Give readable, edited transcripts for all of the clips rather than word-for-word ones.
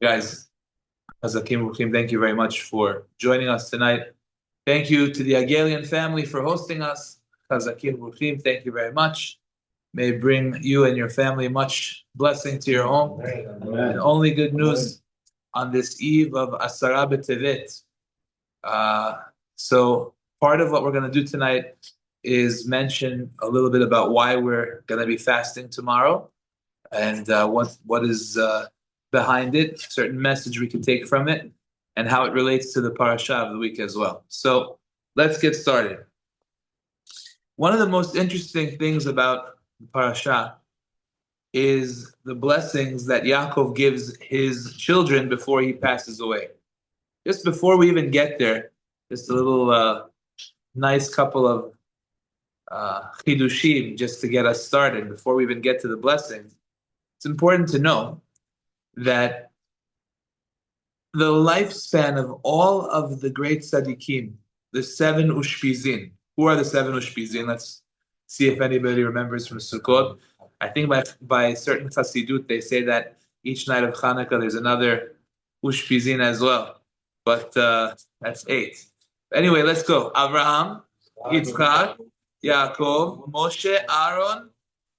Guys, Hazakim Ruchim, thank you very much for joining us tonight. Thank you to the Agelian family for hosting us. Hazakim Ruchim, thank you very much. May it bring you and your family much blessing to your home. Amen. And only good news on this eve of Asara Tevet. So part of what we're going to do tonight is mention a little bit about why we're going to be fasting tomorrow and what is behind it, a certain message we can take from it, and how it relates to the Parashat of the week as well. So let's get started. One of the most interesting things about the Parashat is the blessings that Yaakov gives his children before he passes away. Just before we even get there, just a little nice couple of chidushim just to get us started before we even get to the blessings. It's important to know that the lifespan of all of the great tzaddikim, the seven ushpizin. Who are the seven ushpizin? Let's see if anybody remembers from Sukkot. I think by certain chassidut, they say that each night of Hanukkah there's another ushpizin as well. But that's 8. Anyway, let's go. Abraham, Yitzchak, Yaakov, Moshe, Aaron,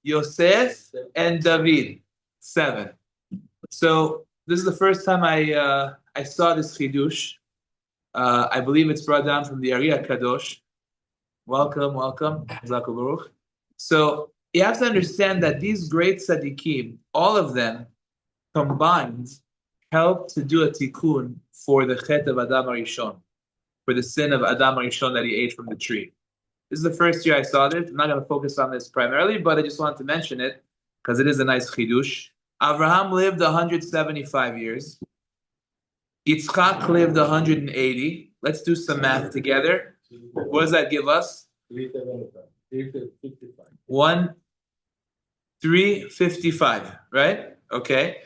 Yosef, and David. 7. So this is the first time I saw this chidush. I believe it's brought down from the Ariya Kadosh. Welcome. Zaku Baruch. So you have to understand that these great tzaddikim, all of them combined, helped to do a tikkun for the chet of Adam Arishon, for the sin of Adam Arishon that he ate from the tree. This is the first year I saw this. I'm not going to focus on this primarily, but I just wanted to mention it because it is a nice chidush. Abraham lived 175 years. Yitzchak lived 180. Let's do some math together. What does that give us? 355, right? Okay.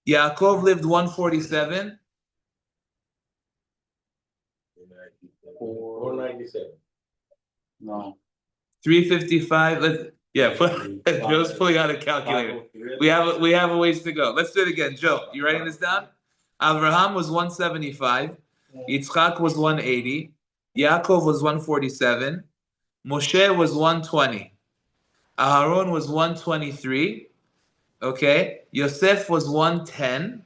Yaakov lived 147. 497. No. 355. Joe's pulling out a calculator. We have a ways to go. Let's do it again. Joe, you writing this down? Abraham was 175. Yitzchak was 180. Yaakov was 147. Moshe was 120. Aharon was 123. Okay. Yosef was 110.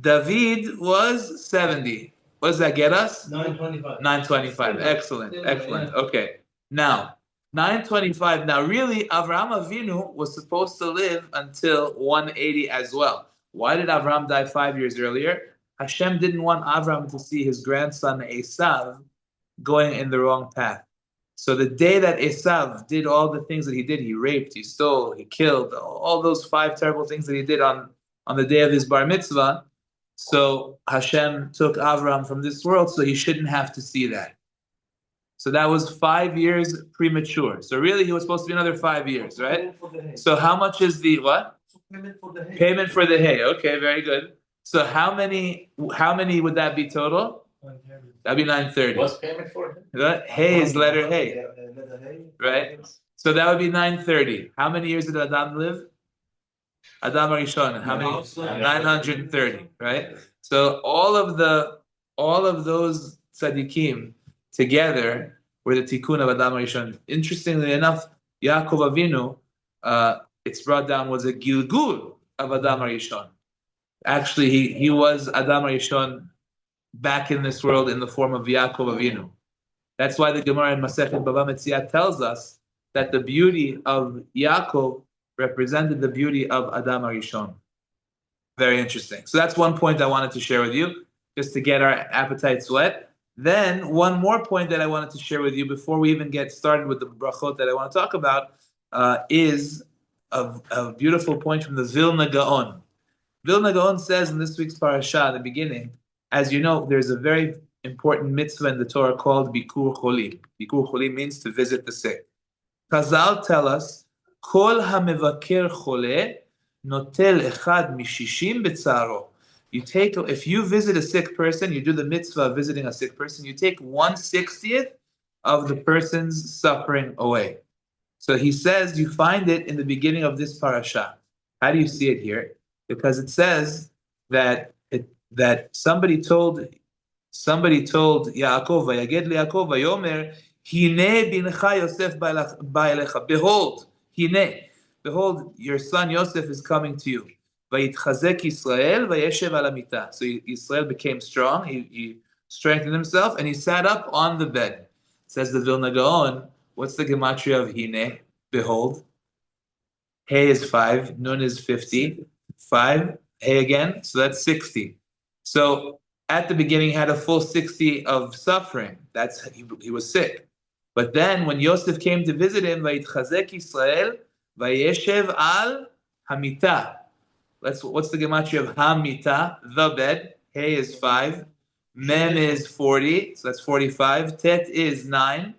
David was 70. What does that get us? 925. 925. Excellent. Okay. Now, 925. Now, really, Avraham Avinu was supposed to live until 180 as well. Why did Avraham die 5 years earlier? Hashem didn't want Avraham to see his grandson Esav going in the wrong path. So the day that Esav did all the things that he did, he raped, he stole, he killed, all those 5 terrible things that he did on the day of his bar mitzvah. So Hashem took Avraham from this world, so he shouldn't have to see that. So that was 5 years premature. So really, he was supposed to be another 5 years, right? So how much is the what? Payment for the hay. Okay, very good. So how many would that be total? That'd be 930. What's payment for? Hay is letter hay, right? So that would be 930. How many years did Adam live? Adam Arishon. How many? 930, right? So all of those tzaddikim together were the tikkun of Adam Arishon. Interestingly enough, Yaakov Avinu, it's brought down, was a gilgul of Adam Arishon. Actually, he was Adam Arishon back in this world in the form of Yaakov Avinu. That's why the Gemara in Masechet Bava Metzia tells us that the beauty of Yaakov represented the beauty of Adam Arishon. Very interesting. So that's one point I wanted to share with you, just to get our appetites wet. Then one more point that I wanted to share with you before we even get started with the brachot that I want to talk about is a beautiful point from the Vilna Gaon. Vilna Gaon says in this week's parasha, at the beginning, as you know, there's a very important mitzvah in the Torah called Bikur Cholim. Bikur Cholim means to visit the sick. Chazal tell us, Kol hamevaker chole notel echad mishishim betzaro. If you visit a sick person, you do the mitzvah of visiting a sick person, you take 1/60th of the person's suffering away. So he says you find it in the beginning of this parasha. How do you see it here? Because it says that somebody told Yaakov, Vayaged liYaakov, Vayomer, Hine bincha Yosef ba elecha. Behold, your son Yosef is coming to you. Vayitchazek Yisrael, Vayeshev al hamita. So Israel became strong. He strengthened himself, and he sat up on the bed. Says the Vilna Gaon. What's the gematria of Hine? Behold. Hey is 5. Nun is 50. 5. Hey again. So that's 60. So at the beginning, he had a full 60 of suffering. He was sick. But then when Yosef came to visit him, Vayitchazek Yisrael, Vayeshev al hamita. What's the gematria of hamita? The bed. Hey is 5. Mem is 40. So that's 45. Tet is 9.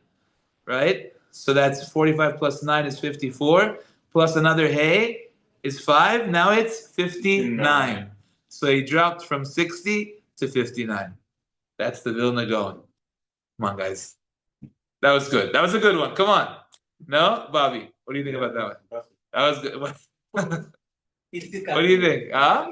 Right? So that's 45 plus 9 is 54. Plus another hey is 5. Now it's 59. So he dropped from 60 to 59. That's the Vilna Gaon. Come on, guys. That was good. That was a good one. Come on. No? Bobby, what do you think about that one? That was good. What do you think? Huh?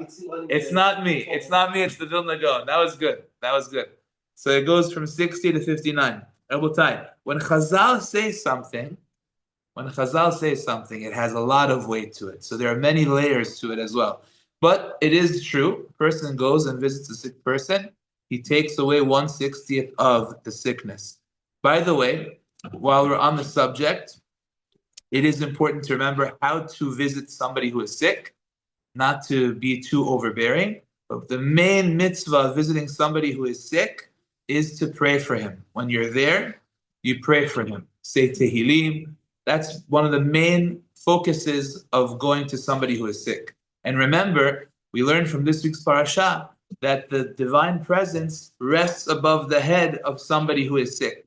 It's not me. It's not me. It's the Vilna Gaon. That was good. That was good. So it goes from 60 to 59. Rabotai, when Chazal says something, it has a lot of weight to it. So there are many layers to it as well. But it is true. A person goes and visits a sick person, he takes away 1/60th of the sickness. By the way, while we're on the subject, it is important to remember how to visit somebody who is sick, not to be too overbearing. But the main mitzvah of visiting somebody who is sick is to pray for him. When you're there, you pray for him. Say Tehillim. That's one of the main focuses of going to somebody who is sick. And remember, we learned from this week's parasha that the divine presence rests above the head of somebody who is sick.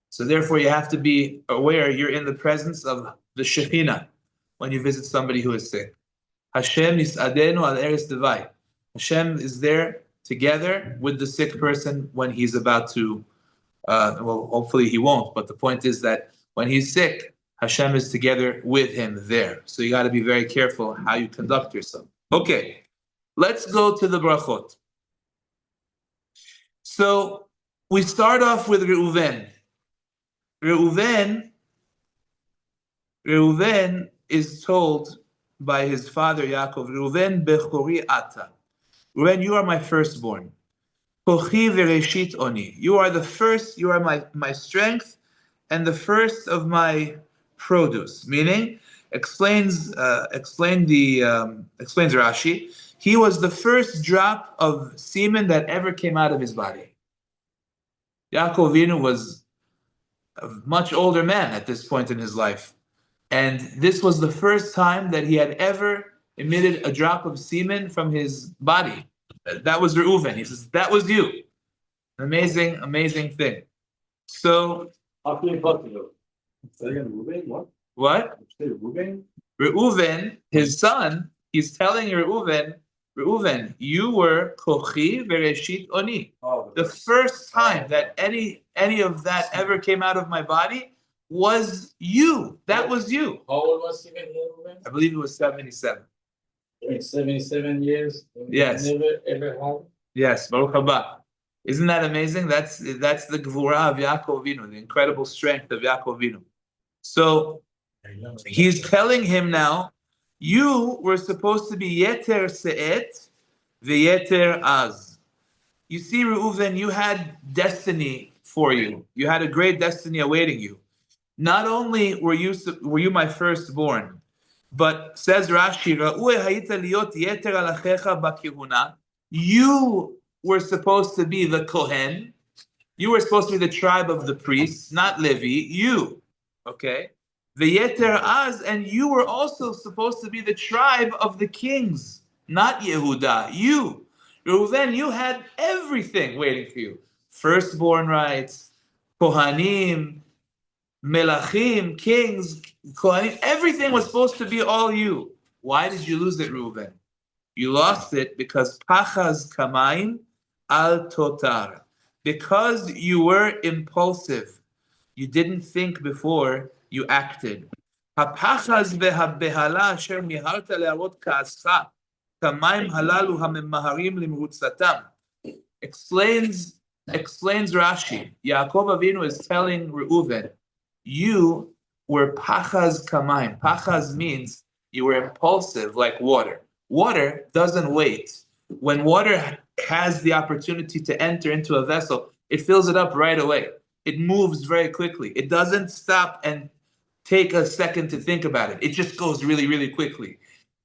So therefore, you have to be aware you're in the presence of the Shekhinah when you visit somebody who is sick. Hashem yis'adenu al eretz devai. Hashem is there together with the sick person when he's about to, well, hopefully he won't, but the point is that when he's sick, Hashem is together with him there. So you got to be very careful how you conduct yourself. Okay, let's go to the brachot. So we start off with Reuven. Reuven is told by his father Yaakov, Reuven bechori ata. Reuven, you are my firstborn. Kochi vereshit oni. You are the first, you are my strength and the first of my produce. Meaning, explains Rashi, he was the first drop of semen that ever came out of his body. Yaakov Avinu was a much older man at this point in his life. And this was the first time that he had ever emitted a drop of semen from his body. That was Reuven. He says, that was you. Amazing, amazing thing. So, what? Reuven, his son, he's telling Reuven, you were kochi vereshit oni. The first time that any of that ever came out of my body was you. That was you. How old was he when he Reuven? I believe it was 77. 77 years. Yes. Never ever had. Yes, Baruch haba. Isn't that amazing? That's the gvura of Yaakov Avinu, the incredible strength of Yaakov Avinu. So he's telling him now, you were supposed to be yeter se'et ve'yeter az. You see, Reuven, you had destiny for you. You had a great destiny awaiting you. Not only were you my firstborn, but says Rashi, you were supposed to be the Kohen. You were supposed to be the tribe of the priests, not Levi. You, okay? The Yeter Az, and you were also supposed to be the tribe of the kings, not Yehudah. You, Reuven, you had everything waiting for you: firstborn rights, Kohanim, Melachim, kings, Kohanim. Everything was supposed to be all you. Why did you lose it, Reuven? You lost it because Pachaz Kamaim al Totar. Because you were impulsive. You didn't think before you acted. Hapachaz vehabehala asher miharta le'arot ka'ascha. kamayim halalu hamemaharim limrutzatam. Explains Rashi. Yaakov Avinu is telling Reuven, you were pachaz kamayim. Pachaz means you were impulsive like water. Water doesn't wait. When water has the opportunity to enter into a vessel, it fills it up right away. It moves very quickly. It doesn't stop and take a second to think about it. It just goes really, really quickly.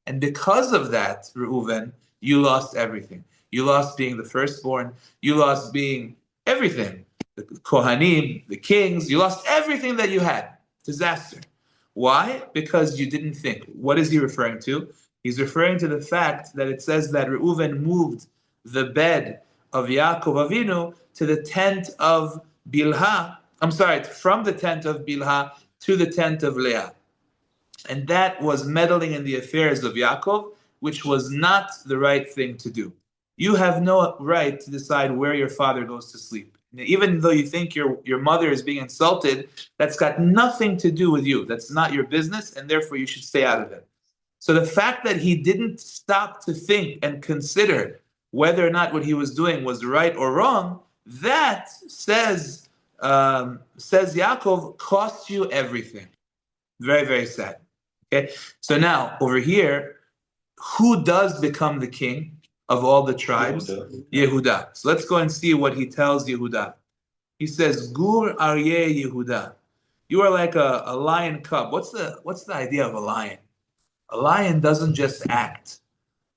And because of that, Reuven, you lost everything. You lost being the firstborn. You lost being everything. The Kohanim, the kings, you lost everything that you had. Disaster. Why? Because you didn't think. What is he referring to? He's referring to the fact that it says that Reuven moved the bed of Yaakov Avinu to the tent of Bilhah. From the tent of Bilhah to the tent of Leah. And that was meddling in the affairs of Yaakov, which was not the right thing to do. You have no right to decide where your father goes to sleep. Even though you think your mother is being insulted, that's got nothing to do with you. That's not your business, and therefore you should stay out of it. So the fact that he didn't stop to think and consider whether or not what he was doing was right or wrong, that says Yaakov, cost you everything. Very, very sad. Okay, so now over here, who does become the king of all the tribes? Yehudah. So let's go and see what he tells Yehudah. He says, Gur Aryeh Yehudah. You are like a lion cub. What's the idea of a lion? A lion doesn't just act.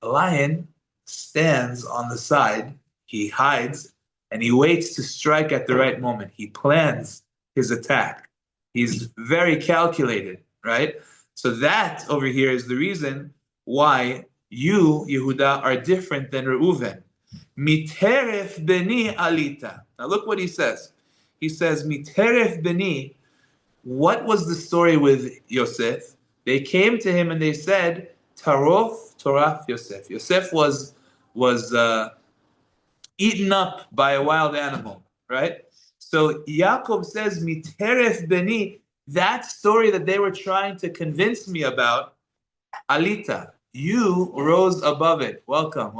A lion stands on the side, he hides, and he waits to strike at the right moment. He plans his attack. He's very calculated, right? So that over here is the reason why you, Yehudah, are different than Reuven. Miteref beni alita. Now look what he says. He says, Miteref beni. What was the story with Yosef? They came to him and they said, Tarof Toraf Yosef. Yosef was eaten up by a wild animal, right? So Yaakov says, Miteref beni. That story that they were trying to convince me about, Alita, you rose above it. Welcome.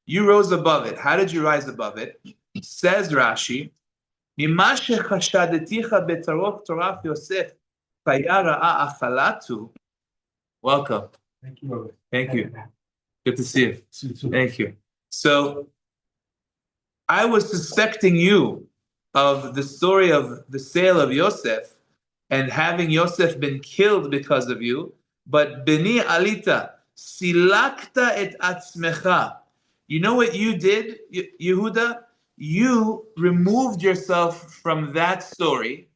You rose above it. How did you rise above it? Says Rashi, welcome. Thank you. Good to see you. Thank you. So I was suspecting you of the story of the sale of Yosef and having Yosef been killed because of you, but Beni Alita, silakta et atzmecha. You know what you did, Yehudah? You removed yourself from that story,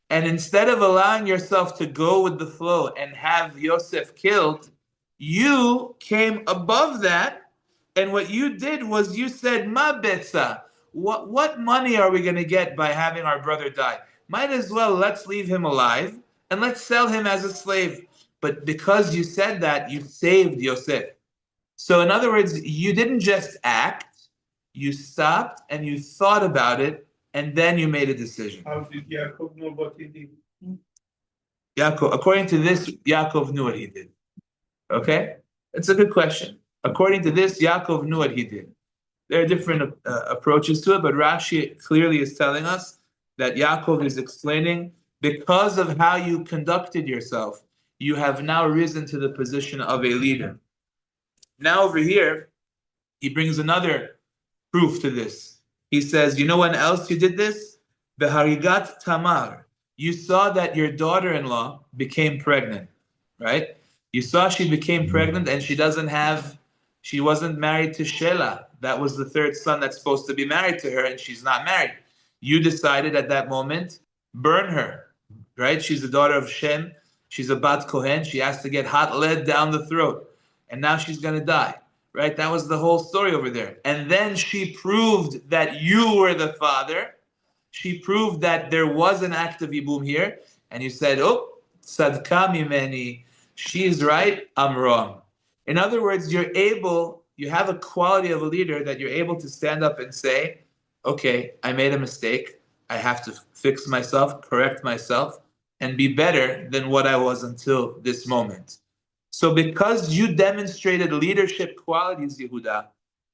and instead of allowing yourself to go with the flow and have Yosef killed, you came above that, and what you did was you said, Ma betza, what money are we going to get by having our brother die? Might as well let's leave him alive and let's sell him as a slave. But because you said that, you saved Yosef. So in other words, you didn't just act, you stopped and you thought about it, and then you made a decision. How did Yaakov know what he did? Yaakov, according to this, Yaakov knew what he did. Okay? It's a good question. According to this, Yaakov knew what he did. There are different approaches to it, but Rashi clearly is telling us that Yaakov is explaining, because of how you conducted yourself, you have now risen to the position of a leader. Now over here, he brings another proof to this. He says, you know when else you did this? Beharigat Tamar. You saw that your daughter-in-law became pregnant, right? You saw she became pregnant and she wasn't married to Shelah. That was the third son that's supposed to be married to her, and she's not married. You decided at that moment, burn her, right? She's the daughter of Shem. She's a Bat Kohen. She has to get hot lead down the throat. And now she's going to die, right? That was the whole story over there. And then she proved that you were the father. She proved that there was an act of Yibum here. And you said, oh, Tzadka mimeni. She's right, I'm wrong. In other words, you have a quality of a leader that you're able to stand up and say, okay, I made a mistake. I have to fix myself, correct myself, and be better than what I was until this moment. So because you demonstrated leadership qualities, Yehudah,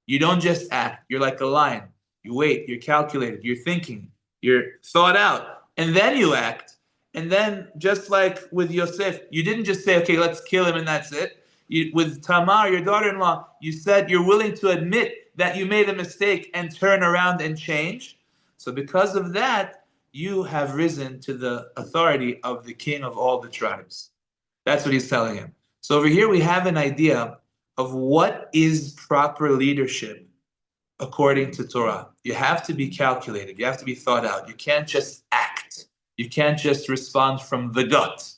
you don't just act. You're like a lion. You wait, you're calculated, you're thinking, you're thought out, and then you act. And then just like with Yosef, you didn't just say, okay, let's kill him and that's it. With Tamar, your daughter-in-law, you said you're willing to admit that you made a mistake and turn around and change. So because of that, you have risen to the authority of the king of all the tribes. That's what he's telling him. So over here we have an idea of what is proper leadership according to Torah. You have to be calculated. You have to be thought out. You can't just act. You can't just respond from the gut.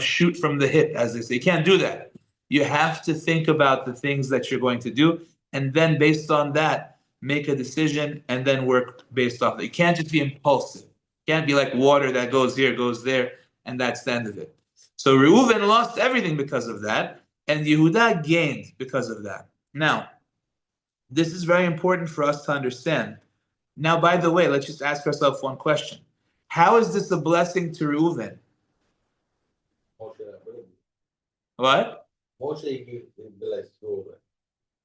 Shoot from the hip, as they say. You can't do that. You have to think about the things that you're going to do, and then based on that, make a decision, and then work based off that. You can't just be impulsive. You can't be like water that goes here, goes there, and that's the end of it. So Reuven lost everything because of that, and Yehudah gained because of that. Now, this is very important for us to understand. Now, by the way, let's just ask ourselves one question. How is this a blessing to Reuven? What?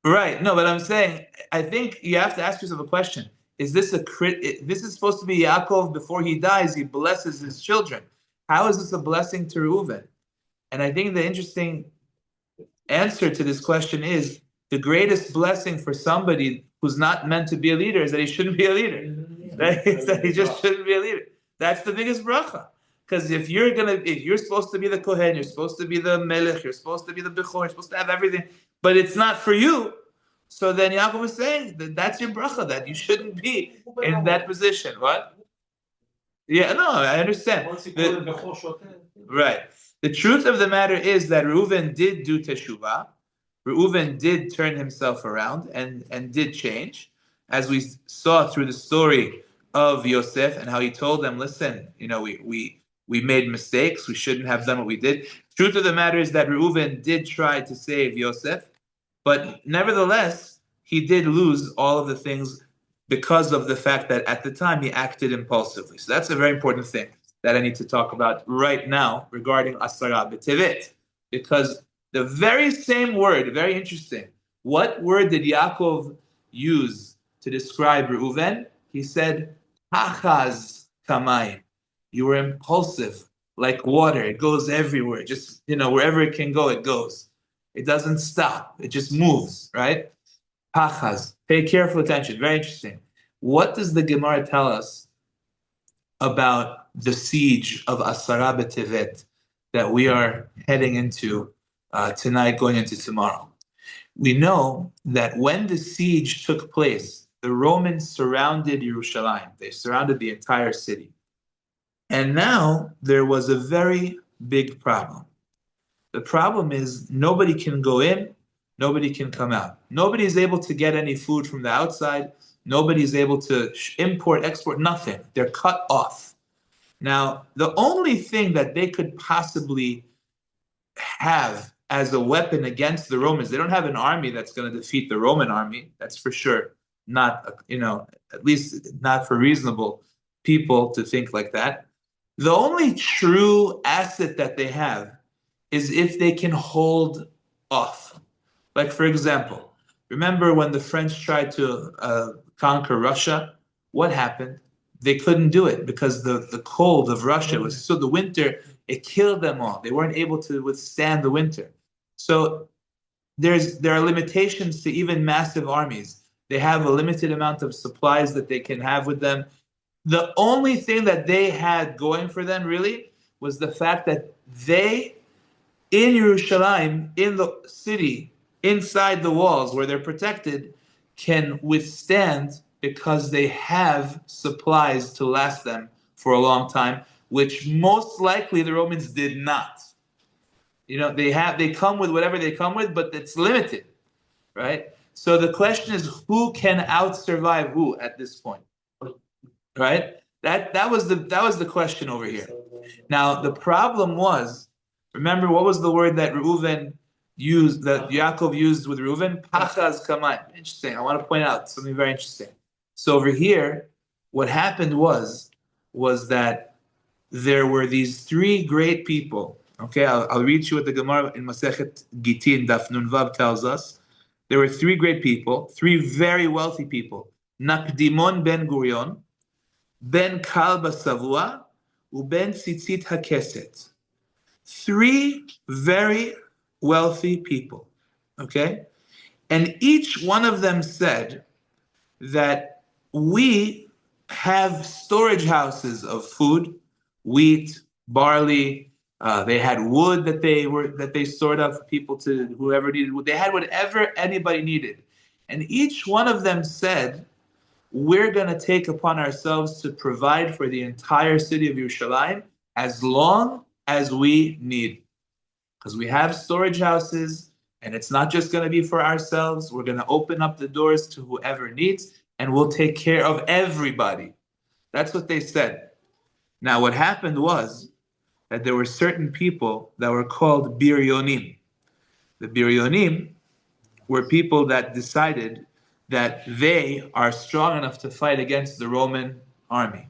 Right. No, but I'm saying, I think you have to ask yourself a question. Is this this is supposed to be Yaakov before he dies, he blesses his children. How is this a blessing to Reuven? And I think the interesting answer to this question is the greatest blessing for somebody who's not meant to be a leader is that he shouldn't be a leader. That he just shouldn't be a leader. That's the biggest bracha. Because if you're supposed to be the Kohen, you're supposed to be the Melech, you're supposed to be the Bechor, you're supposed to have everything, but it's not for you. So then Yaakov is saying that's your bracha, that you shouldn't be in that position. What? Yeah, no, I understand. Right. The truth of the matter is that Reuven did do teshuvah. Reuven did turn himself around and did change, as we saw through the story of Yosef and how he told them, listen, we made mistakes. We shouldn't have done what we did. Truth of the matter is that Reuven did try to save Yosef, but nevertheless, he did lose all of the things because of the fact that at the time he acted impulsively. So that's a very important thing that I need to talk about right now regarding Asara b'Tevet. Because the very same word, very interesting. What word did Yaakov use to describe Reuven? He said, Achaz kamayim. You were impulsive, like water. It goes everywhere. Just, wherever it can go, it goes. It doesn't stop. It just moves, right? Achaz. Pay careful attention. Very interesting. What does the Gemara tell us about the siege of Asara b'Tevet that we are heading into tonight, going into tomorrow? We know that when the siege took place, the Romans surrounded Yerushalayim. They surrounded the entire city. And now there was a very big problem. The problem is nobody can go in, nobody can come out. Nobody is able to get any food from the outside. Nobody is able to import, export, nothing. They're cut off. Now, the only thing that they could possibly have as a weapon against the Romans, they don't have an army that's going to defeat the Roman army. That's for sure. Not, at least not for reasonable people to think like that. The only true asset that they have is if they can hold off. Like, for example, remember when the French tried to conquer Russia? What happened? They couldn't do it because the cold of Russia was so the winter, it killed them all. They weren't able to withstand the winter. So there are limitations to even massive armies. They have a limited amount of supplies that they can have with them. The only thing that they had going for them really was the fact that they, in Yerushalayim, in the city, inside the walls where they're protected, can withstand because they have supplies to last them for a long time, which most likely the Romans did not. They come with whatever they come with, but it's limited, right? So the question is, who can out-survive who at this point, right? That was the question over here. Now the problem was, remember what was the word that Reuven used, that Yaakov used with Reuven? Pachaz kamayim. Interesting. I want to point out something very interesting. So over here, what happened was that there were these three great people Okay, I'll read you what the Gemara in Masechet Gitin Daf Nun Vav tells us. There were three great people, three very wealthy people. Nakdimon ben Gurion, ben Kalba Savua, uben Tzitzit Hakeset. Three very wealthy people. Okay? And each one of them said that we have storage houses of food, wheat, barley. They had wood that they stored up for people to whoever needed wood. They had whatever anybody needed, and each one of them said, "We're going to take upon ourselves to provide for the entire city of Yerushalayim as long as we need, because we have storage houses, and it's not just going to be for ourselves. We're going to open up the doors to whoever needs, and we'll take care of everybody." That's what they said. Now, what happened was that there were certain people that were called Biryonim. The Biryonim were people that decided that they are strong enough to fight against the Roman army.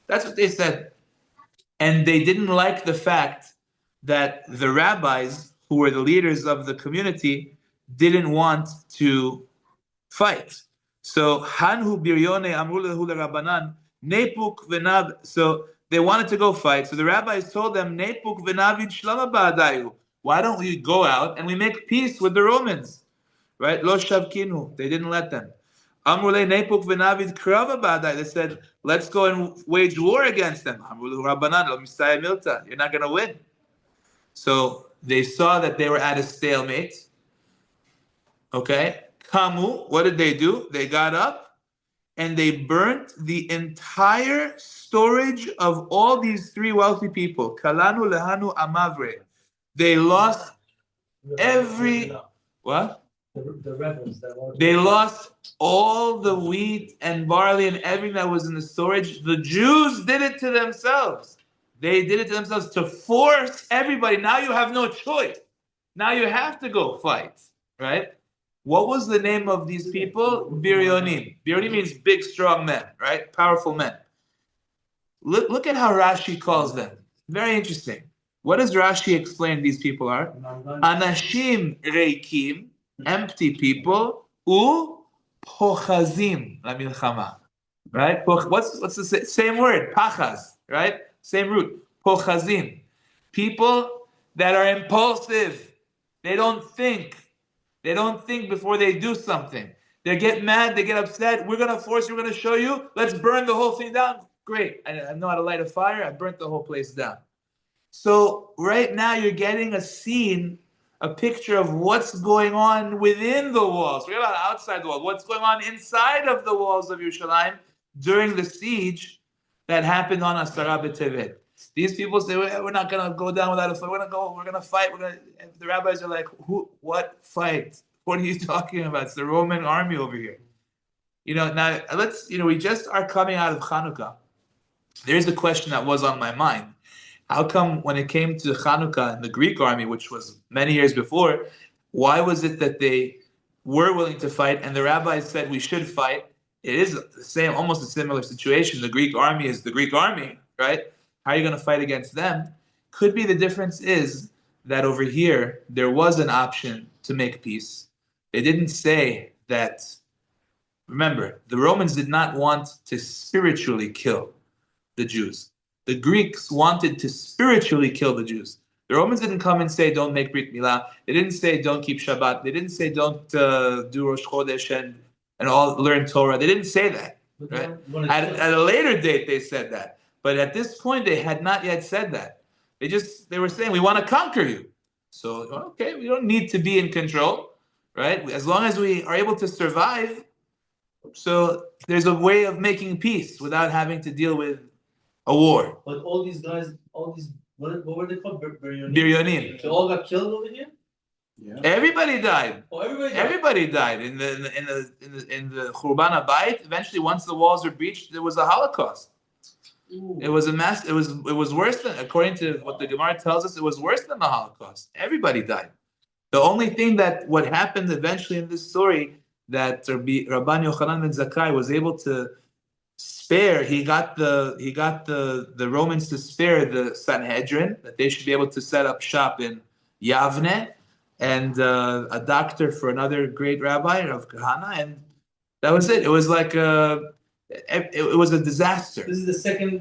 That's what they said. And they didn't like the fact that the rabbis, who were the leaders of the community, didn't want to fight. So, Hanhu Biryone Amru lehu lerabanan, Nepuk v'nab. So they wanted to go fight. So the rabbis told them, Nepuk v'navid shlama ba'adayu. Why don't we go out and we make peace with the Romans? Right? Lo shavkinu. They didn't let them. Amru le Nepuk v'navid krava ba'adayu. They said, let's go and wage war against them. Amru lehu rabanan lo mistaya milta. You're not going to win. So they saw that they were at a stalemate. Okay? Kamu, what did they do? They got up and they burnt the entire storage of all these three wealthy people. Kalanu lehanu amavre. They lost every what? The rebels that were. They lost all the wheat and barley and everything that was in the storage. The Jews did it to themselves. They did it to themselves to force everybody. Now you have no choice. Now you have to go fight, right? What was the name of these people? Biryonim. Biryonim means big, strong men, right? Powerful men. Look at how Rashi calls them. Very interesting. What does Rashi explain these people are? Anashim reikim, empty people, u pochazim la milchama. Right? What's the same word? Pachaz, right? Same root. Pochazim. People that are impulsive. They don't think. They don't think before they do something. They get mad, they get upset. We're going to force you, we're going to show you. Let's burn the whole thing down. Great. I know how to light a fire. I burnt the whole place down. So right now you're getting a scene, a picture of what's going on within the walls. Forget about outside the walls. What's going on inside of the walls of Yerushalayim during the siege that happened on Asara Tevet. These people say, we're not going to go down without a fight. We're going to fight. The rabbis are like, what fight? What are you talking about? It's the Roman army over here. Now we just are coming out of Chanukah. There's a question that was on my mind. How come when it came to Chanukah and the Greek army, which was many years before, why was it that they were willing to fight and the rabbis said we should fight? It is the same, almost a similar situation. The Greek army is the Greek army, right? How are you going to fight against them? Could be the difference is that over here, there was an option to make peace. They didn't say that. Remember, the Romans did not want to spiritually kill the Jews. The Greeks wanted to spiritually kill the Jews. The Romans didn't come and say, don't make Brit Milah. They didn't say, don't keep Shabbat. They didn't say, don't do Rosh Chodesh and all learn Torah. They didn't say that. Right? At a later date, they said that. But at this point, they had not yet said that. They were saying, we want to conquer you. So, okay, we don't need to be in control, right? As long as we are able to survive. So there's a way of making peace without having to deal with a war. But all these guys, what were they called? Biryonim. They all got killed over here? Yeah. Everybody died. Oh, everybody died. Everybody died in the Churban Habayit. Eventually, once the walls were breached, there was a Holocaust. Ooh. It was a mess. It was worse than, according to what the Gemara tells us, it was worse than the Holocaust. Everybody died. The only thing what happened eventually in this story, that Rabban Yochanan ben Zakkai was able to he got the Romans to spare the Sanhedrin, that they should be able to set up shop in Yavne, and a doctor for another great rabbi of Kahana, and that was it. It was like it was a disaster. This is the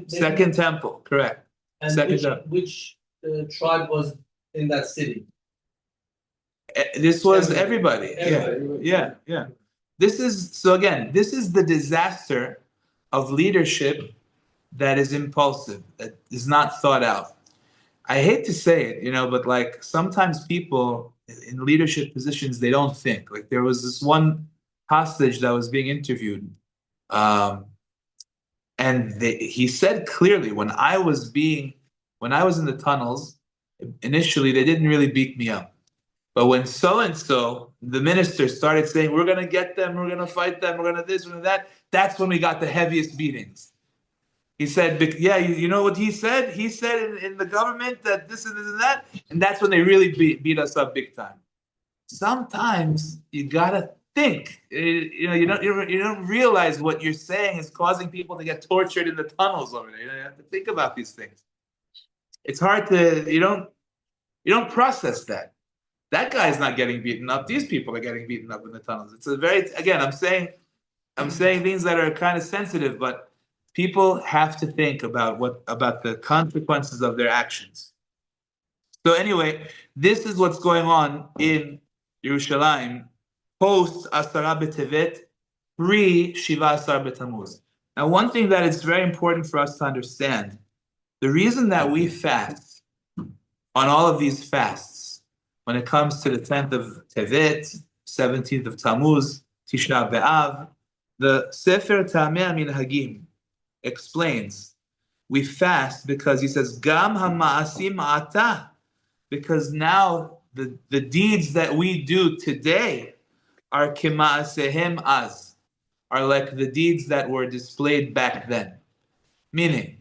Second temple, correct. And Second which tribe was in that city? This was everybody. Everybody. Yeah. This is the disaster of leadership that is impulsive, that is not thought out. I hate to say it, but like sometimes people in leadership positions, they don't think. Like there was this one hostage that was being interviewed, and he said clearly, when I was in the tunnels, initially they didn't really beat me up. But when so-and-so, the minister, started saying, we're going to get them, we're going to fight them, we're going to this, we're going to that, that's when we got the heaviest beatings. He said, yeah, you know what he said? He said in the government that this and this and that, and that's when they really beat us up big time. Sometimes you got to think. You don't realize what you're saying is causing people to get tortured in the tunnels over there. You have to think about these things. It's hard to, you don't process that. That guy's not getting beaten up. These people are getting beaten up in the tunnels. It's I'm saying things that are kind of sensitive, but people have to think about the consequences of their actions. So anyway, this is what's going on in Yerushalayim post Asara B'Tevet, pre-Shiva Asar B'Tammuz. Now, one thing that is very important for us to understand, the reason that we fast on all of these fasts, when it comes to the 10th of Tevet, 17th of Tammuz, Tisha B'Av, the Sefer Ta'amei HaMinhagim explains, we fast because he says, Gam HaMa'asim Ata, because now the deeds that we do today are Kima'asehem Az, are like the deeds that were displayed back then. Meaning,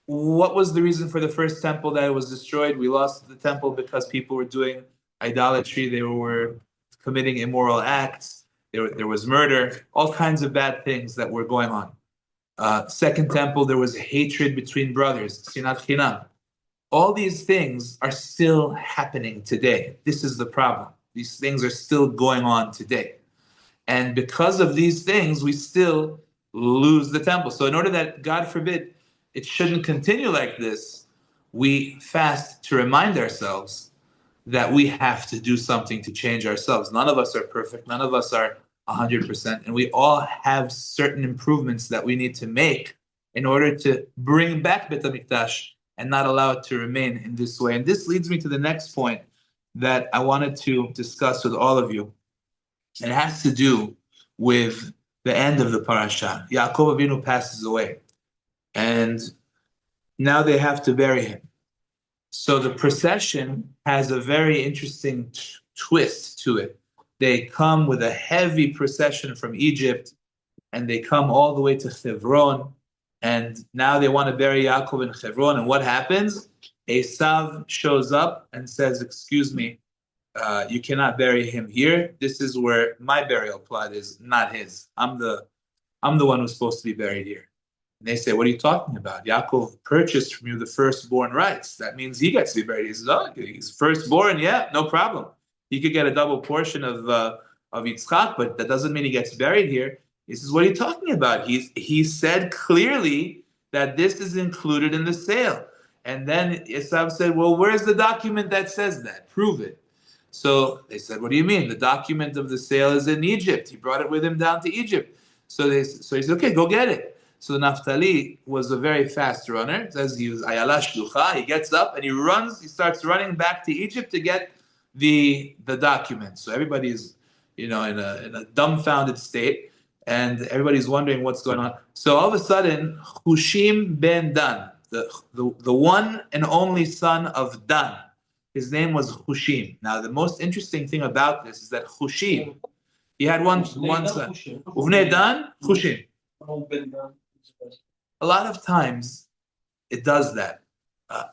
what was the reason for the first temple that it was destroyed? We lost the temple because people were doing idolatry, they were committing immoral acts, there was murder, all kinds of bad things that were going on. Second temple, there was hatred between brothers, sinat chinam. All these things are still happening today. This is the problem. These things are still going on today. And because of these things, we still lose the temple. So in order that, God forbid, it shouldn't continue like this, we fast to remind ourselves that we have to do something to change ourselves. None of us are perfect. None of us are 100%. And we all have certain improvements that we need to make in order to bring back Bet HaMikdash and not allow it to remain in this way. And this leads me to the next point that I wanted to discuss with all of you. It has to do with the end of the Parashat. Yaakov Avinu passes away, and now they have to bury him. So the procession has a very interesting twist to it. They come with a heavy procession from Egypt, and they come all the way to Hebron, and now they want to bury Yaakov in Hebron. And what happens? Esav shows up and says, excuse me, you cannot bury him here. This is where my burial plot is, not his. I'm the one who's supposed to be buried here. And they say, what are you talking about? Yaakov purchased from you the firstborn rights. That means he gets to be buried. He says, oh, he's firstborn, yeah, no problem. He could get a double portion of Yitzchak, but that doesn't mean he gets buried here. He says, what are you talking about? He said clearly that this is included in the sale. And then Esav said, well, where's the document that says that? Prove it. So they said, what do you mean? The document of the sale is in Egypt. He brought it with him down to Egypt. So he said, okay, go get it. So Naphtali was a very fast runner. It says he was Ayala Shlucha. He gets up and he starts running back to Egypt to get the document. So everybody's, in a dumbfounded state, and everybody's wondering what's going on. So all of a sudden, Chushim ben Dan, the one and only son of Dan, his name was Chushim. Now, the most interesting thing about this is that Chushim, he had one son. Uvnei Dan, Chushim. A lot of times, it does that.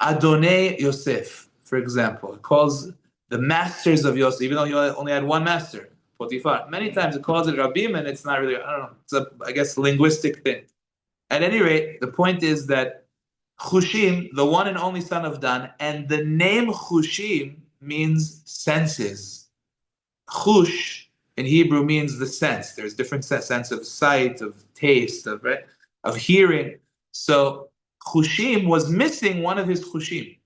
Adonai Yosef, for example, it calls the masters of Yosef, even though he only had one master, Potiphar. Many times it calls it Rabim, and it's not really, I don't know, it's I guess, a linguistic thing. At any rate, the point is that Chushim, the one and only son of Dan, and the name Chushim means senses. Chush in Hebrew means the sense. There's different sense of sight, of taste, of hearing. So Chushim was missing one of his Chushim.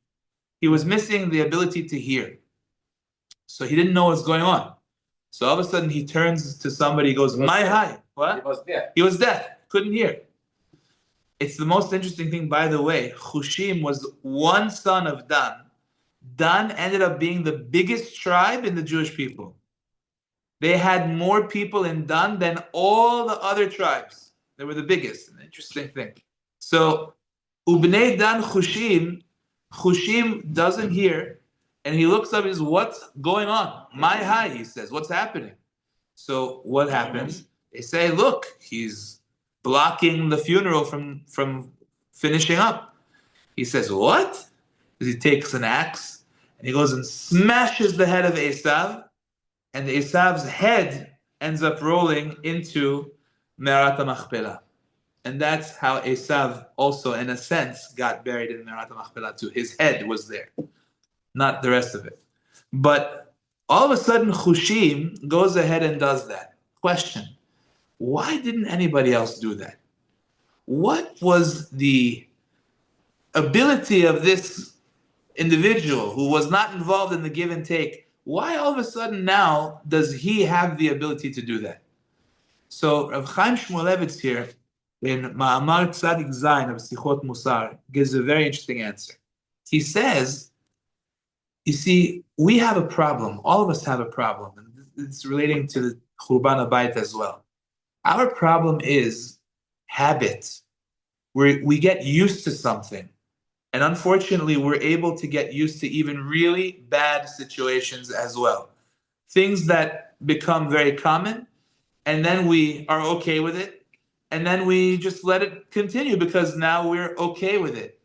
He was missing the ability to hear. So he didn't know what's going on. So all of a sudden he turns to somebody, he goes, "My high." What? He was deaf. He was deaf, couldn't hear. It's the most interesting thing, by the way. Chushim was one son of Dan. Dan ended up being the biggest tribe in the Jewish people. They had more people in Dan than all the other tribes. They were the biggest. An interesting thing. So, Ubnei Dan Chushim doesn't hear, and he looks up and says, "What's going on? My high," he says, "what's happening?" So what happens? They say, "Look, he's blocking the funeral from finishing up." He says, "What?" He takes an axe and he goes and smashes the head of Esav, and Esav's head ends up rolling into Me'arat HaMachpelah. And that's how Esav also, in a sense, got buried in Me'arat HaMachpelah too. His head was there, not the rest of it. But all of a sudden, Chushim goes ahead and does that. Question: why didn't anybody else do that? What was the ability of this individual who was not involved in the give and take? Why all of a sudden now does he have the ability to do that? So Rav Chaim Shmulevitz here in Ma'amar Tzadik Zayin of Sichot Musar gives a very interesting answer. He says, you see, we have a problem. All of us have a problem. And it's relating to the Churban HaBayit as well. Our problem is habit. We get used to something. And unfortunately, we're able to get used to even really bad situations as well. Things that become very common, and then we are okay with it, and then we just let it continue because now we're okay with it.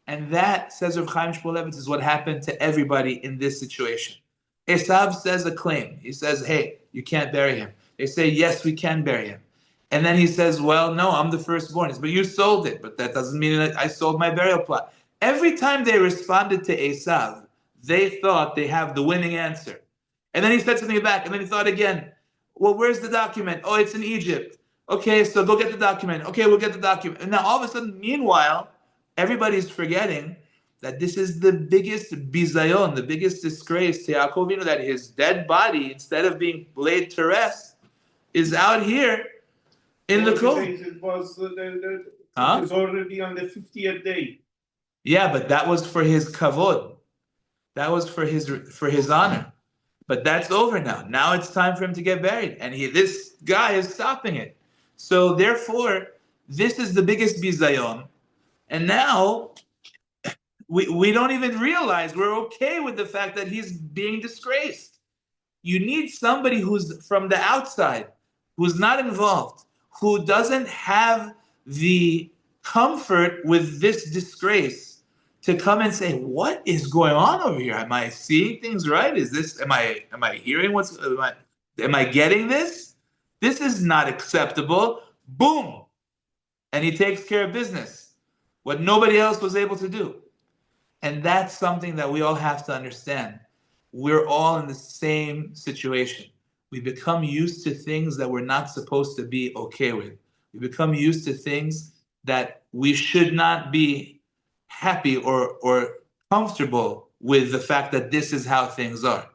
And that, says Rav Chaim Shmulevitz, is what happened to everybody in this situation. Esav says a claim. He says, "Hey, you can't bury him." They say, "Yes, we can bury him." And then he says, "Well, no, I'm the firstborn." He says, "But you sold it." "But that doesn't mean that I sold my burial plot." Every time they responded to Esav, they thought they have the winning answer. And then he said something back, and then he thought again, "Well, where's the document?" "Oh, it's in Egypt." "Okay, so go get the document." "Okay, we'll get the document." And now all of a sudden, meanwhile, everybody's forgetting that this is the biggest bizayon, the biggest disgrace to Yaakov Avinu, that his dead body, instead of being laid to rest, is out here in the cold. It was already on the 50th day. Yeah, but that was for his kavod. That was for his honor. But that's over now. Now it's time for him to get buried. And this guy is stopping it. So therefore, this is the biggest bizayon. And now we don't even realize we're okay with the fact that he's being disgraced. You need somebody who's from the outside, who's not involved, who doesn't have the comfort with this disgrace to come and say, "What is going on over here? Am I seeing things right? Am I hearing am I getting this? This is not acceptable." Boom. And he takes care of business, what nobody else was able to do. And that's something that we all have to understand. We're all in the same situation. We become used to things that we're not supposed to be okay with. We become used to things that we should not be happy or comfortable with the fact that this is how things are.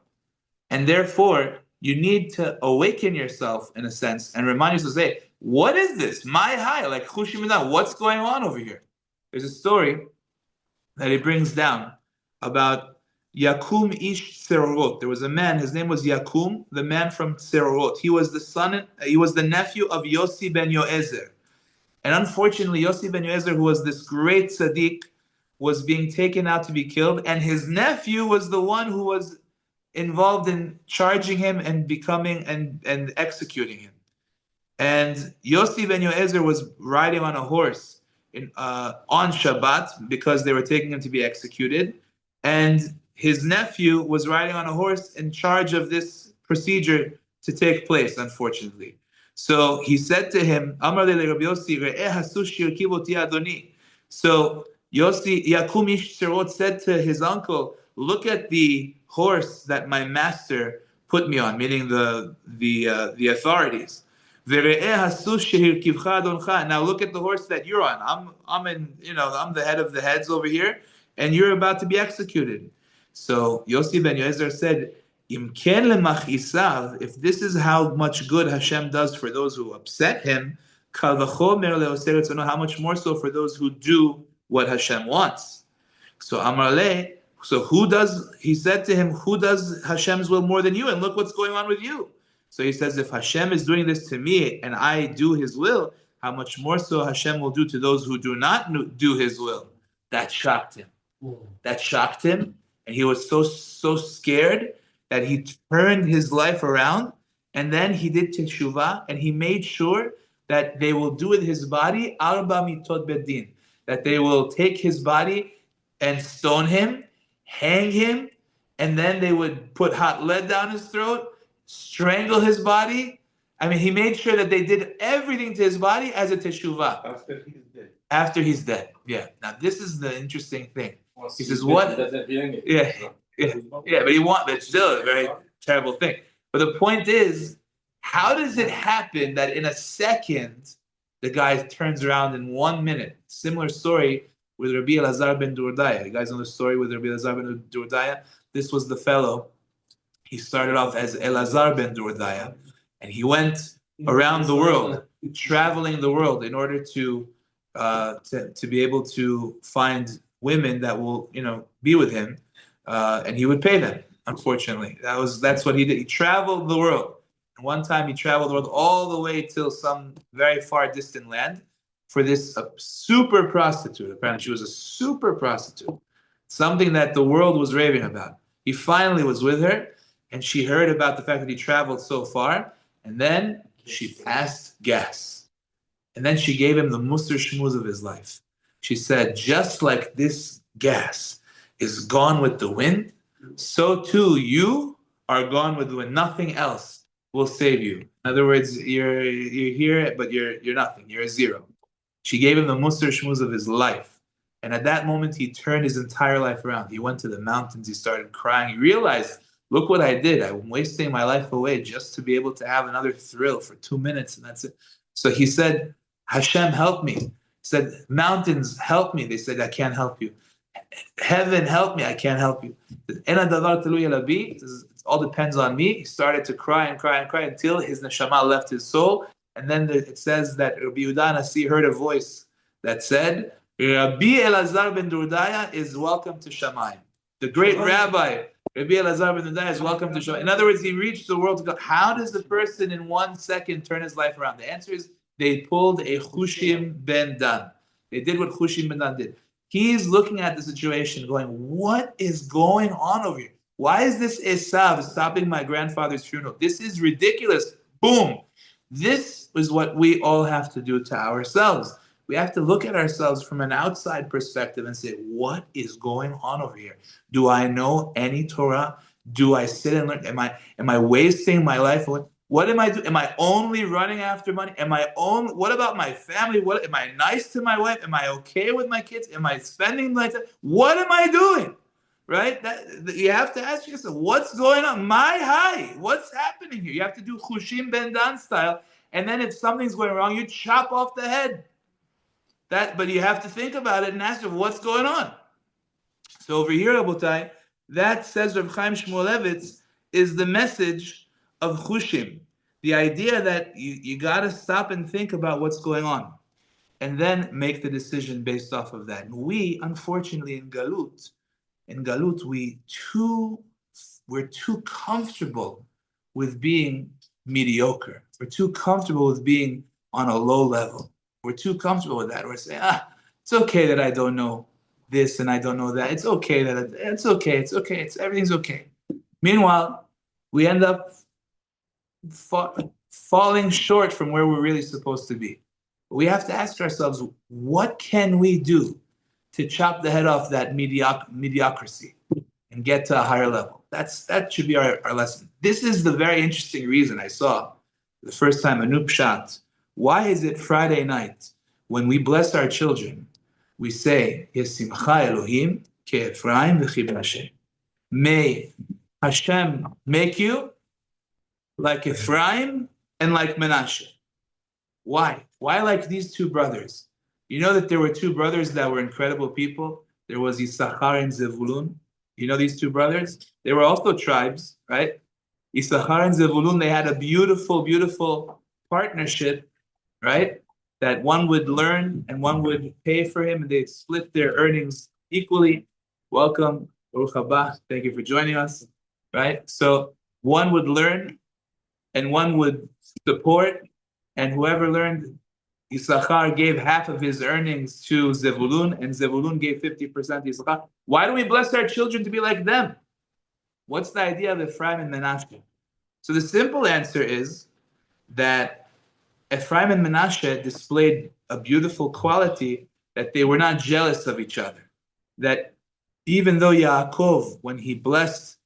And therefore, you need to awaken yourself in a sense and remind yourself, say, what is this? My high, like Chushim, what's going on over here? There's a story that he brings down about Yakum ish Tserorot. There was a man, his name was Yakum, the man from Tserorot. He was the nephew of Yossi ben Yoezer. And unfortunately, Yossi ben Yoezer, who was this great tzaddik, was being taken out to be killed, and his nephew was the one who was involved in charging him and becoming and executing him. And Yossi ben Yoezer was riding on a horse on Shabbat because they were taking him to be executed, and his nephew was riding on a horse in charge of this procedure to take place, unfortunately. So he said to him, Amar le Rabbi Yossi, Re'eh hasu shirkiv oti Adoni. So Yossi Yakum ish Sirot said to his uncle, look at the horse that my master put me on, meaning the authorities. Ve're'eh hasu shirkivcha adoncha. Now look at the horse that you're on. I'm the head of the heads over here, and you're about to be executed. So Yossi ben Yoezer said, if this is how much good Hashem does for those who upset Him, how much more so for those who do what Hashem wants. So Amarle, he said to him, who does Hashem's will more than you? And look what's going on with you. So he says, if Hashem is doing this to me and I do His will, how much more so Hashem will do to those who do not do His will. That shocked him. And he was so scared that he turned his life around, and then he did teshuvah, and he made sure that they will do with his body arba mitot bedin, that they will take his body and stone him, hang him, and then they would put hot lead down his throat, strangle his body. I mean, he made sure that they did everything to his body as a teshuvah. After he's dead. Yeah. Now this is the interesting thing. He says, what? Yeah, but it's still a very terrible thing. But the point is, how does it happen that in a second, the guy turns around in 1 minute? Similar story with Rabbi Elazar ben Durdaya. You guys know the story with Rabbi Elazar ben Durdaya? This was the fellow. He started off as Elazar ben Durdaya, and he went around the world, traveling the world in order to be able to find women that will, be with him. And he would pay them, unfortunately. That's what he did. He traveled the world. And one time he traveled the world all the way till some very far distant land for this super prostitute. Apparently she was a super prostitute. Something that the world was raving about. He finally was with her, and she heard about the fact that he traveled so far, and then she passed gas. And then she gave him the musar shmuz of his life. She said, just like this gas is gone with the wind, so too you are gone with the wind. Nothing else will save you. In other words, you're here, but you're nothing. You're a zero. She gave him the musar shmuz of his life. And at that moment, he turned his entire life around. He went to the mountains. He started crying. He realized, look what I did. I'm wasting my life away just to be able to have another thrill for 2 minutes, and that's it. So he said, Hashem, help me. He said, mountains, help me. They said, I can't help you. Heaven, help me. I can't help you. It all depends on me. He started to cry and cry and cry until his neshama left his soul. And then it says that Rabbi Yehudah Nasi heard a voice that said, Rabbi Elazar ben Durdaya is welcome to Shamayim. The great rabbi, Rabbi Elazar ben Durdaya is welcome to Shamayim. In other words, he reached the world to God. How does the person in 1 second turn his life around? The answer is they pulled a Chushim ben Dan. They did what Chushim ben Dan did. He's looking at the situation going, what is going on over here? Why is this Esav stopping my grandfather's funeral? This is ridiculous. Boom. This is what we all have to do to ourselves. We have to look at ourselves from an outside perspective and say, what is going on over here? Do I know any Torah? Do I sit and learn? Am I wasting my life? What am I doing? Am I only running after money? What about my family? Am I nice to my wife? Am I okay with my kids? Am I spending my time? What am I doing? Right? You have to ask yourself, what's going on? What's happening here? You have to do Chushim ben Dan style, and then if something's going wrong, you chop off the head. But you have to think about it and ask yourself, what's going on? So over here, Rabotai, that says Reb Chaim Shmulevitz is the message of Chushim. The idea that you got to stop and think about what's going on and then make the decision based off of that. And we, unfortunately, in Galut, we're too comfortable with being mediocre. We're too comfortable with being on a low level. We're too comfortable with that. We're saying, it's okay that I don't know this and I don't know that. It's okay that it's okay. Everything's okay. Meanwhile, we end up falling short from where we're really supposed to be. We have to ask ourselves, what can we do to chop the head off that mediocrity and get to a higher level? That should be our lesson. This is the very interesting reason I saw the first time, a new pshat. Why is it Friday night when we bless our children, we say, Yesimcha Elohim ke'Ephraim v'chi Menashe. May Hashem make you like Ephraim and like Menashe. Why? Why like these two brothers? You know that there were two brothers that were incredible people. There was Issachar and Zevulun. You know these two brothers? They were also tribes, right? Issachar and Zevulun, they had a beautiful, beautiful partnership, right? That one would learn and one would pay for him, and they'd split their earnings equally. Welcome, Baruch haba. Thank you for joining us, right? So one would learn and one would support, and whoever learned, Issachar gave half of his earnings to Zevulun, and Zevulun gave 50% to Issachar. Why do we bless our children to be like them? What's the idea of Ephraim and Menashe? So the simple answer is that Ephraim and Menashe displayed a beautiful quality, that they were not jealous of each other. That even though Yaakov, when he blessed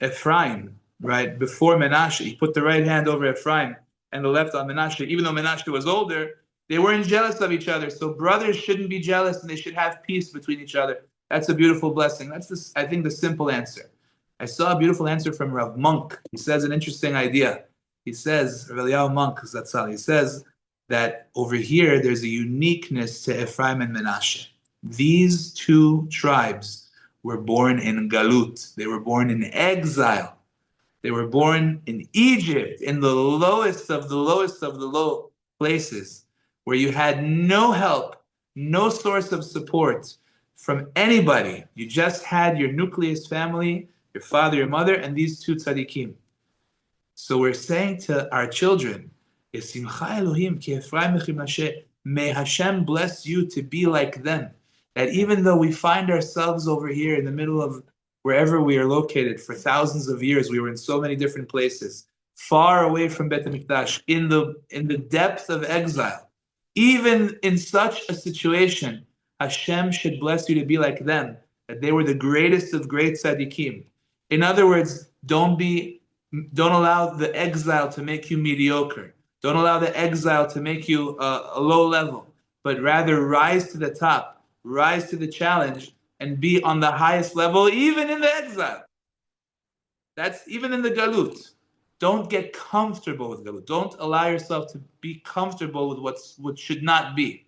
Ephraim, right, before Menashe, he put the right hand over Ephraim and the left on Menashe, even though Menashe was older, they weren't jealous of each other. So brothers shouldn't be jealous, and they should have peace between each other. That's a beautiful blessing. That's, I think, the simple answer. I saw a beautiful answer from Rav Monk. He says an interesting idea. He says, Rav Eliyahu Monk, Zatzal, he says that over here there's a uniqueness to Ephraim and Menashe. These two tribes were born in Galut. They were born in exile. They were born in Egypt, in the lowest of the low places, where you had no help, no source of support from anybody. You just had your nucleus family, your father, your mother, and these two tzaddikim. So we're saying to our children, Yesimcha Elohim ki Ephraim v'chi Menashe. May Hashem bless you to be like them. That even though we find ourselves over here in the middle of wherever we are located for thousands of years, we were in so many different places, far away from Beit HaMikdash, in the depth of exile. Even in such a situation, Hashem should bless you to be like them, that they were the greatest of great tzaddikim. In other words, don't allow the exile to make you mediocre. Don't allow the exile to make you a low level, but rather rise to the top, rise to the challenge, and be on the highest level, even in the exile. That's even in the galut. Don't get comfortable with galut. Don't allow yourself to be comfortable with what should not be.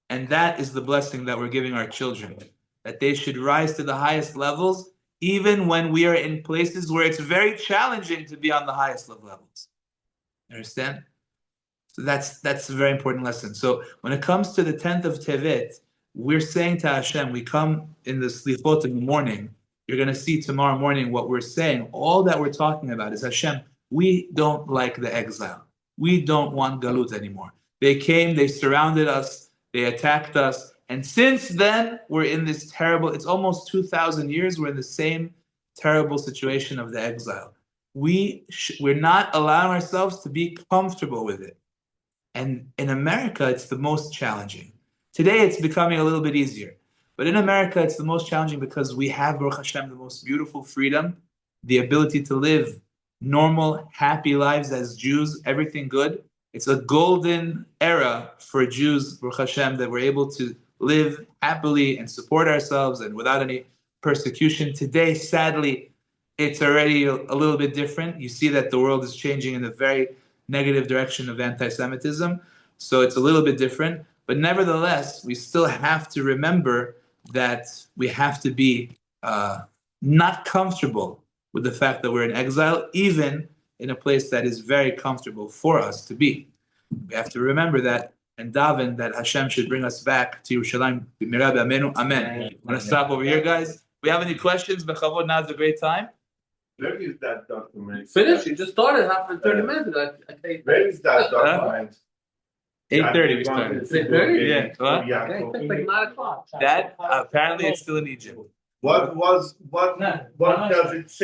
And that is the blessing that we're giving our children, that they should rise to the highest levels, even when we are in places where it's very challenging to be on the highest of levels. Understand? So that's a very important lesson. So when it comes to the 10th of Tevet, we're saying to Hashem, we come in the slichot in the morning. You're going to see tomorrow morning what we're saying. All that we're talking about is, Hashem, we don't like the exile. We don't want galut anymore. They came, they surrounded us, they attacked us. And since then, we're in this terrible, it's almost 2,000 years, we're in the same terrible situation of the exile. We're not allowing ourselves to be comfortable with it. And in America, it's the most challenging. Today, it's becoming a little bit easier. But in America, it's the most challenging because we have, Baruch Hashem, the most beautiful freedom, the ability to live normal, happy lives as Jews, everything good. It's a golden era for Jews, Baruch Hashem, that we're able to live happily and support ourselves and without any persecution. Today, sadly, it's already a little bit different. You see that the world is changing in a very negative direction of anti-Semitism. So it's a little bit different. But nevertheless, we still have to remember that we have to be not comfortable with the fact that we're in exile, even in a place that is very comfortable for us to be. We have to remember that and daven that Hashem should bring us back to Yerushalayim. Amen. I'm going to stop over here, guys. We have any questions? Bechavod, now's a great time. Where is that document? Finished. You just started after 30 minutes ago. Where is that document? 8:30 we started. 8:30? Yeah. What? Okay, it's like 9 o'clock. That apparently it's still in Egypt. What does it say?